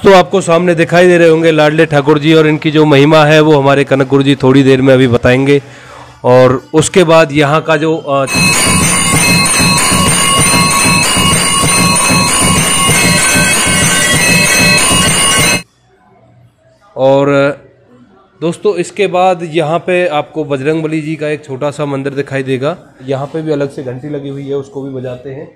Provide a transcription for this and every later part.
दोस्तों आपको सामने दिखाई दे रहे होंगे लाडले ठाकुर जी, और इनकी जो महिमा है वो हमारे कनक गुरु जी थोड़ी देर में अभी बताएंगे। और उसके बाद यहाँ का जो और दोस्तों इसके बाद यहाँ पे आपको बजरंगबली जी का एक छोटा सा मंदिर दिखाई देगा। यहाँ पे भी अलग से घंटी लगी हुई है, उसको भी बजाते हैं।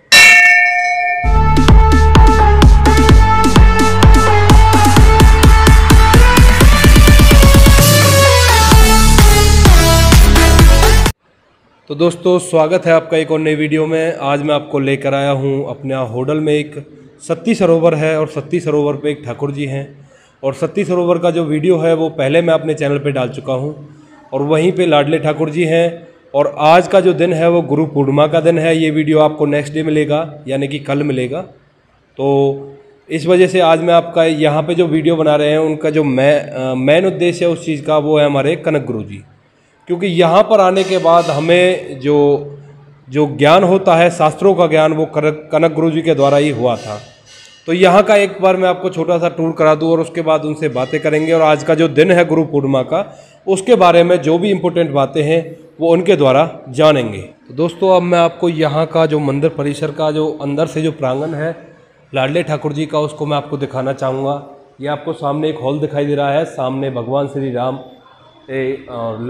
तो दोस्तों स्वागत है आपका एक और नई वीडियो में। आज मैं आपको लेकर आया हूँ अपने होडल में एक सती सरोवर है, और सती सरोवर पे एक ठाकुर जी हैं। और सती सरोवर का जो वीडियो है वो पहले मैं अपने चैनल पे डाल चुका हूँ, और वहीं पे लाडले ठाकुर जी हैं। और आज का जो दिन है वो गुरु पूर्णिमा का दिन है। ये वीडियो आपको नेक्स्ट डे मिलेगा, यानी कि कल मिलेगा। तो इस वजह से आज मैं आपका यहाँ पे जो वीडियो बना रहे हैं उनका जो मेन उद्देश्य है उस चीज़ का, वो है हमारे कनक गुरु जी। क्योंकि यहाँ पर आने के बाद हमें जो ज्ञान होता है, शास्त्रों का ज्ञान, वो कनक गुरु जी के द्वारा ही हुआ था। तो यहाँ का एक बार मैं आपको छोटा सा टूर करा दूँ, और उसके बाद उनसे बातें करेंगे। और आज का जो दिन है गुरु पूर्णिमा का, उसके बारे में जो भी इम्पोर्टेंट बातें हैं वो उनके द्वारा जानेंगे। तो दोस्तों अब मैं आपको यहाँ का जो मंदिर परिसर का जो अंदर से जो प्रांगण है लाडले ठाकुर जी का, उसको मैं आपको दिखाना चाहूँगा। ये आपको सामने एक हॉल दिखाई दे रहा है। सामने भगवान श्री राम और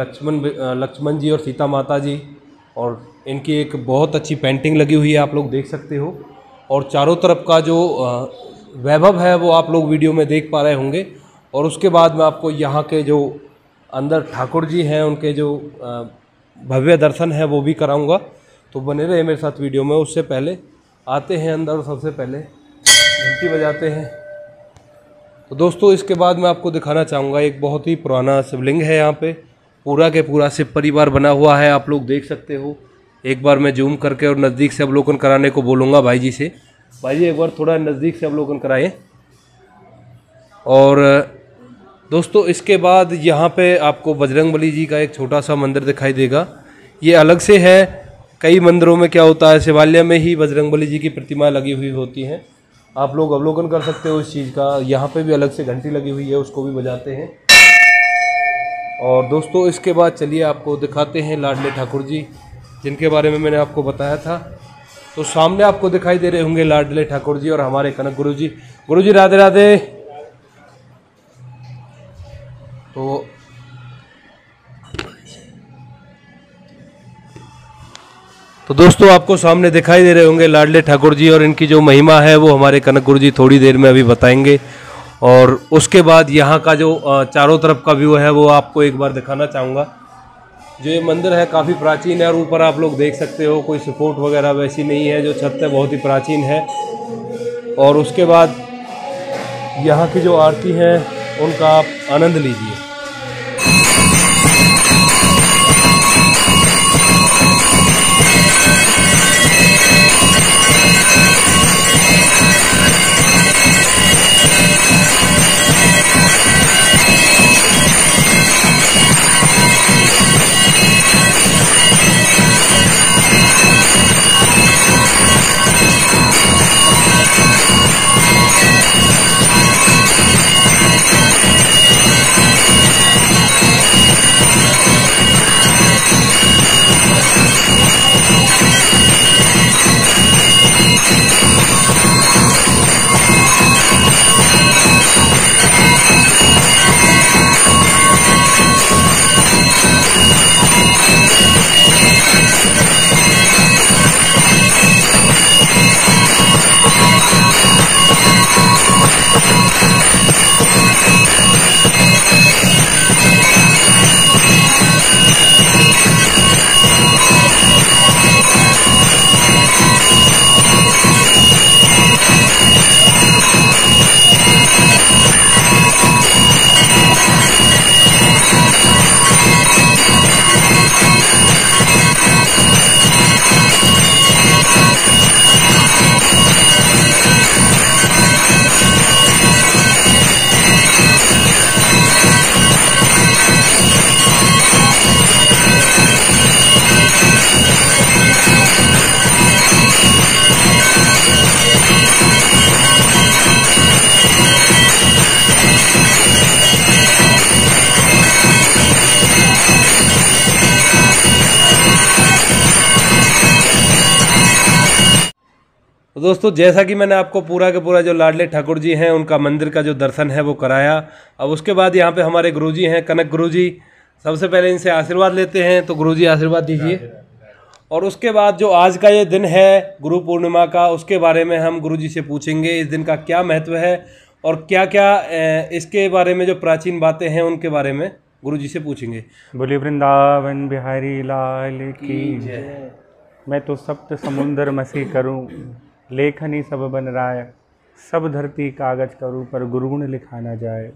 लक्ष्मण जी और सीता माता जी, और इनकी एक बहुत अच्छी पेंटिंग लगी हुई है, आप लोग देख सकते हो। और चारों तरफ का जो वैभव है वो आप लोग वीडियो में देख पा रहे होंगे। और उसके बाद मैं आपको यहाँ के जो अंदर ठाकुर जी हैं उनके जो भव्य दर्शन है वो भी कराऊंगा। तो बने रहे मेरे साथ वीडियो में। उससे पहले आते हैं अंदर, और सबसे पहले घंटी बजाते हैं। तो दोस्तों इसके बाद मैं आपको दिखाना चाहूँगा एक बहुत ही पुराना शिवलिंग है। यहाँ पे पूरा के पूरा शिव परिवार बना हुआ है, आप लोग देख सकते हो। एक बार मैं जूम करके और नज़दीक से अवलोकन कराने को बोलूँगा भाई जी से। भाई जी एक बार थोड़ा नज़दीक से अवलोकन कराएं। और दोस्तों इसके बाद यहाँ पे आपको बजरंगबली जी का एक छोटा सा मंदिर दिखाई देगा। ये अलग से है। कई मंदिरों में क्या होता है, शिवालय में ही बजरंगबली जी की प्रतिमा लगी हुई होती हैं। आप लोग अवलोकन कर सकते हो इस चीज़ का। यहाँ पे भी अलग से घंटी लगी हुई है, उसको भी बजाते हैं। और दोस्तों इसके बाद चलिए आपको दिखाते हैं लाडले ठाकुर जी, जिनके बारे में मैंने आपको बताया था। तो सामने आपको दिखाई दे रहे होंगे लाडले ठाकुर जी और हमारे कनक गुरु जी। गुरु जी राधे राधे। तो दोस्तों आपको सामने दिखाई दे रहे होंगे लाडले ठाकुर जी, और इनकी जो महिमा है वो हमारे कनक गुरु जी थोड़ी देर में अभी बताएंगे। और उसके बाद यहाँ का जो चारों तरफ का व्यू है वो आपको एक बार दिखाना चाहूँगा। जो ये मंदिर है काफ़ी प्राचीन है, और ऊपर आप लोग देख सकते हो कोई सपोर्ट वगैरह वैसी नहीं है। जो छत है बहुत ही प्राचीन है। और उसके बाद यहाँ की जो आरती है उनका आप आनंद लीजिए। दोस्तों जैसा कि मैंने आपको पूरा के पूरा जो लाडले ठाकुर जी हैं उनका मंदिर का जो दर्शन है वो कराया। अब उसके बाद यहाँ पे हमारे गुरुजी हैं कनक गुरुजी, सबसे पहले इनसे आशीर्वाद लेते हैं। तो गुरुजी आशीर्वाद दीजिए। और उसके बाद जो आज का ये दिन है गुरु पूर्णिमा का, उसके बारे में हम गुरुजी से पूछेंगे इस दिन का क्या महत्व है और क्या क्या इसके बारे में जो प्राचीन बातें हैं उनके बारे में गुरुजी से पूछेंगे। बोले वृंदावन बिहारी लाल की जय। मैं तो सप्त समुंदर मसी करूं, लेखनी सब बन राय, सब धरती कागज करूं, पर गुरुगुण लिखा न जाए।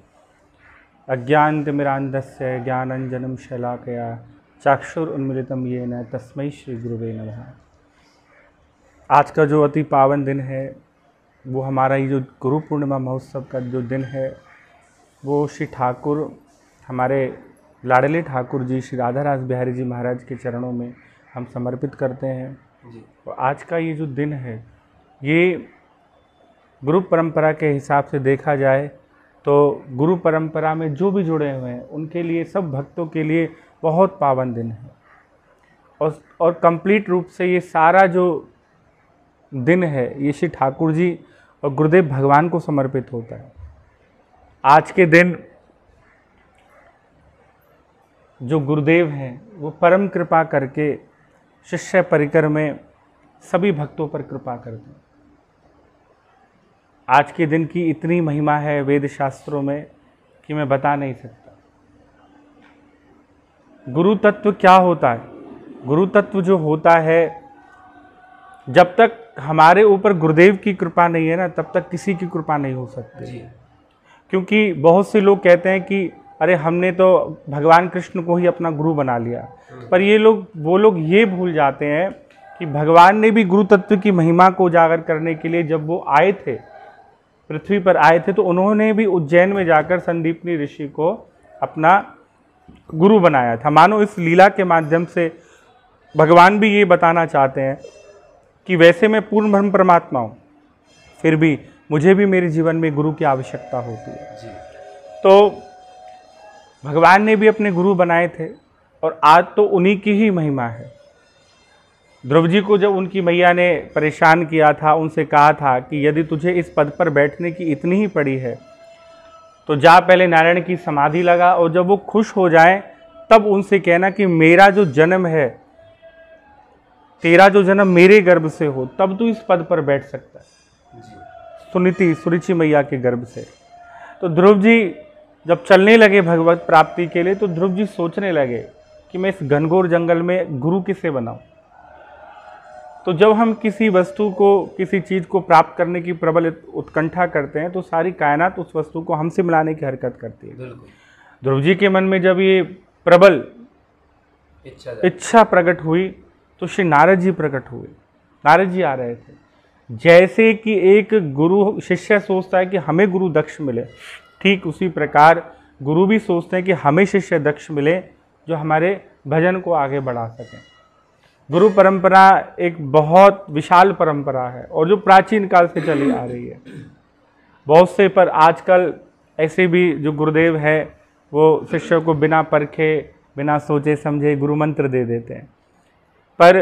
अज्ञान तिमिरांधस्य ज्ञानंजनम शलाकया, चाक्षुर उन्मिलितम येन तस्मै श्री गुरुवे नमः। आज का जो अति पावन दिन है वो हमारा ये जो गुरु पूर्णिमा महोत्सव का जो दिन है वो श्री ठाकुर हमारे लाडले ठाकुर जी श्री राधा रास बिहारी जी महाराज के चरणों में हम समर्पित करते हैं जी। और आज का ये जो दिन है ये गुरु परंपरा के हिसाब से देखा जाए तो गुरु परंपरा में जो भी जुड़े हुए हैं उनके लिए, सब भक्तों के लिए बहुत पावन दिन है। और कंप्लीट रूप से ये सारा जो दिन है ये श्री ठाकुर जी और गुरुदेव भगवान को समर्पित होता है। आज के दिन जो गुरुदेव हैं वो परम कृपा करके शिष्य परिकर में सभी भक्तों पर कृपा करते हैं। आज के दिन की इतनी महिमा है वेद शास्त्रों में कि मैं बता नहीं सकता। गुरु तत्व क्या होता है? गुरु तत्व जो होता है, जब तक हमारे ऊपर गुरुदेव की कृपा नहीं है ना, तब तक किसी की कृपा नहीं हो सकती। क्योंकि बहुत से लोग कहते हैं कि अरे हमने तो भगवान कृष्ण को ही अपना गुरु बना लिया, पर वो लोग ये भूल जाते हैं कि भगवान ने भी गुरु तत्व की महिमा को उजागर करने के लिए जब वो आए थे, पृथ्वी पर आए थे, तो उन्होंने भी उज्जैन में जाकर संदीपनी ऋषि को अपना गुरु बनाया था। मानो इस लीला के माध्यम से भगवान भी ये बताना चाहते हैं कि वैसे मैं पूर्ण ब्रह्म परमात्मा हूँ, फिर भी मुझे भी मेरे जीवन में गुरु की आवश्यकता होती है जी। तो भगवान ने भी अपने गुरु बनाए थे और आज तो उन्हीं की ही महिमा है। ध्रुव जी को जब उनकी मैया ने परेशान किया था, उनसे कहा था कि यदि तुझे इस पद पर बैठने की इतनी ही पड़ी है तो जा पहले नारायण की समाधि लगा, और जब वो खुश हो जाएं तब उनसे कहना कि मेरा जो जन्म है, तेरा जो जन्म मेरे गर्भ से हो, तब तू इस पद पर बैठ सकता है। सुनीति सुरुचि मैया के गर्भ से। तो ध्रुव जी जब चलने लगे भगवत प्राप्ति के लिए, तो ध्रुव जी सोचने लगे कि मैं इस घनघोर जंगल में गुरु किसे बनाऊं। तो जब हम किसी वस्तु को, किसी चीज़ को प्राप्त करने की प्रबल उत्कंठा करते हैं तो सारी कायनात उस वस्तु को हमसे मिलाने की हरकत करती है। ध्रुव जी के मन में जब ये प्रबल इच्छा प्रकट हुई तो श्री नारद जी प्रकट हुए। नारद जी आ रहे थे। जैसे कि एक गुरु शिष्य सोचता है कि हमें गुरु दक्ष मिले, ठीक उसी प्रकार गुरु भी सोचते हैं कि हमें शिष्य दक्ष मिले जो हमारे भजन को आगे बढ़ा सकें। गुरु परंपरा एक बहुत विशाल परंपरा है और जो प्राचीन काल से चली आ रही है। बहुत से पर आजकल ऐसे भी जो गुरुदेव है वो शिष्य को बिना परखे, बिना सोचे समझे गुरु मंत्र दे देते हैं। पर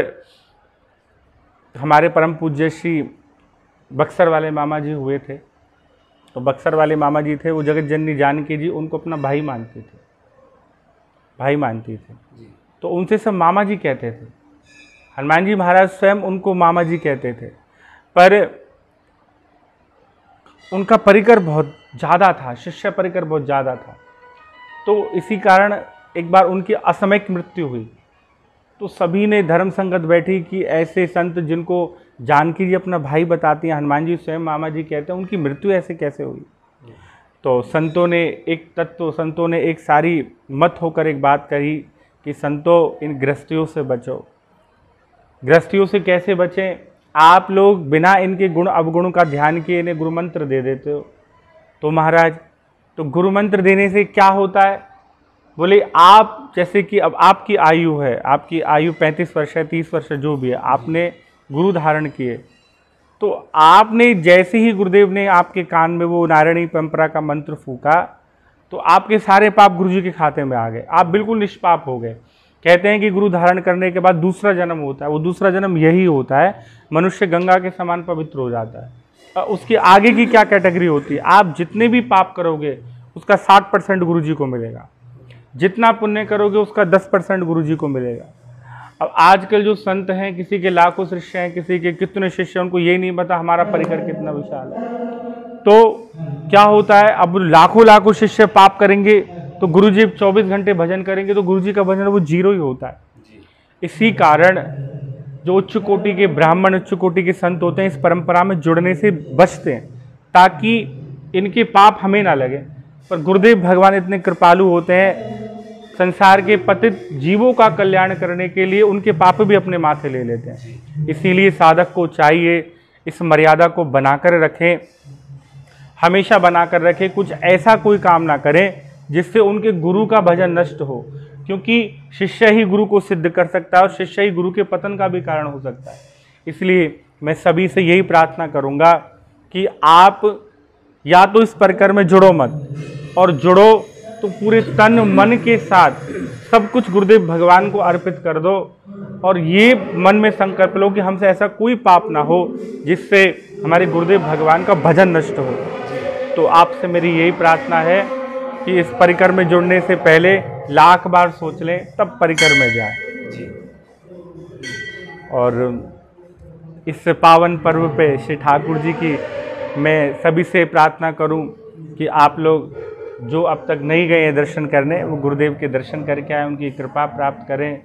हमारे परम पूज्य श्री बक्सर वाले मामा जी हुए थे, तो बक्सर वाले मामा जी थे, वो जगत जननी जानकी जी उनको अपना भाई मानती थी, भाई मानती थी। तो उनसे सब मामा जी कहते थे। हनुमान जी महाराज स्वयं उनको मामा जी कहते थे, पर उनका परिकर बहुत ज़्यादा था, शिष्य परिकर बहुत ज़्यादा था। तो इसी कारण एक बार उनकी असामयिक मृत्यु हुई। तो सभी ने धर्म संगत बैठी कि ऐसे संत जिनको जानकी जी अपना भाई बताती हैं, हनुमान जी स्वयं मामा जी कहते हैं, उनकी मृत्यु ऐसे कैसे हुई। तो संतों ने एक सारी मत होकर एक बात कही कि संतों इन गृहस्थियों से बचो। गृहस्थियों से कैसे बचें? आप लोग बिना इनके गुण अवगुण का ध्यान किए इन्हें गुरु मंत्र दे देते हो। तो महाराज, तो गुरु मंत्र देने से क्या होता है? बोले आप जैसे कि अब आपकी आयु है, आपकी आयु 35 वर्ष है, 30 वर्ष है, जो भी है, आपने गुरु धारण किए, तो आपने जैसे ही गुरुदेव ने आपके कान में वो नारायणी परंपरा का मंत्र फूका तो आपके सारे पाप गुरु जी के खाते में आ गए, आप बिल्कुल निष्पाप हो गए। कहते हैं कि गुरु धारण करने के बाद दूसरा जन्म होता है, वो दूसरा जन्म यही होता है, मनुष्य गंगा के समान पवित्र हो जाता है। उसके आगे की क्या कैटेगरी होती है, आप जितने भी पाप करोगे उसका 60% गुरु जी को मिलेगा, जितना पुण्य करोगे उसका 10% गुरु जी को मिलेगा। अब आजकल जो संत हैं, किसी के लाखों शिष्य हैं, किसी के कितने शिष्य, उनको ये नहीं पता हमारा परिकर कितना विशाल है। तो क्या होता है, अब लाखों शिष्य पाप करेंगे तो गुरु जी 24 घंटे भजन करेंगे तो गुरु जी का भजन वो जीरो ही होता है। इसी कारण जो उच्च कोटि के ब्राह्मण, उच्च कोटि के संत होते हैं, इस परंपरा में जुड़ने से बचते हैं ताकि इनके पाप हमें ना लगे। पर गुरुदेव भगवान इतने कृपालु होते हैं, संसार के पतित जीवों का कल्याण करने के लिए उनके पाप भी अपने माथे ले लेते हैं। इसीलिए साधक को चाहिए इस मर्यादा को बनाकर रखें, हमेशा बनाकर रखें, कुछ ऐसा कोई काम ना करें जिससे उनके गुरु का भजन नष्ट हो, क्योंकि शिष्य ही गुरु को सिद्ध कर सकता है और शिष्य ही गुरु के पतन का भी कारण हो सकता है। इसलिए मैं सभी से यही प्रार्थना करूंगा कि आप या तो इस परिकर में जुड़ो मत, और जुड़ो तो पूरे तन मन के साथ सब कुछ गुरुदेव भगवान को अर्पित कर दो, और ये मन में संकल्प लो कि हमसे ऐसा कोई पाप ना हो जिससे हमारे गुरुदेव भगवान का भजन नष्ट हो। तो आपसे मेरी यही प्रार्थना है कि इस परिकर में जुड़ने से पहले लाख बार सोच लें, तब परिकर में जाएं। और इस पावन पर्व पे श्री ठाकुर जी की मैं सभी से प्रार्थना करूं कि आप लोग जो अब तक नहीं गए हैं दर्शन करने, वो गुरुदेव के दर्शन करके आए, उनकी कृपा प्राप्त करें।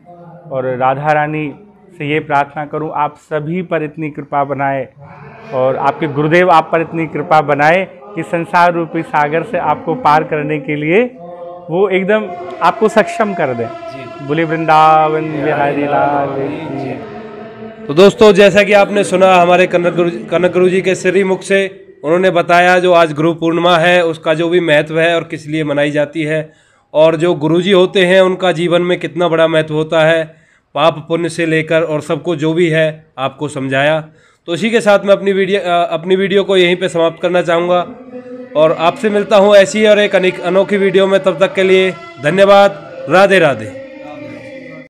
और राधा रानी से ये प्रार्थना करूं आप सभी पर इतनी कृपा बनाए, और आपके गुरुदेव आप पर इतनी कृपा बनाए कि संसार रूपी सागर से आपको पार करने के लिए वो एकदम आपको सक्षम कर दें। बोले वृंदावन बिहारी लाल की। तो दोस्तों, जैसा कि आपने सुना हमारे कनक गुरु जी के श्री मुख से, उन्होंने बताया जो आज गुरु पूर्णिमा है उसका जो भी महत्व है और किस लिए मनाई जाती है, और जो गुरुजी होते हैं उनका जीवन में कितना बड़ा महत्व होता है, पाप पुण्य से लेकर और सबको जो भी है आपको समझाया। तो इसी के साथ मैं अपनी वीडियो को यहीं पे समाप्त करना चाहूँगा, और आपसे मिलता हूँ ऐसी और एक अनोखी वीडियो में। तब तक के लिए धन्यवाद। राधे राधे।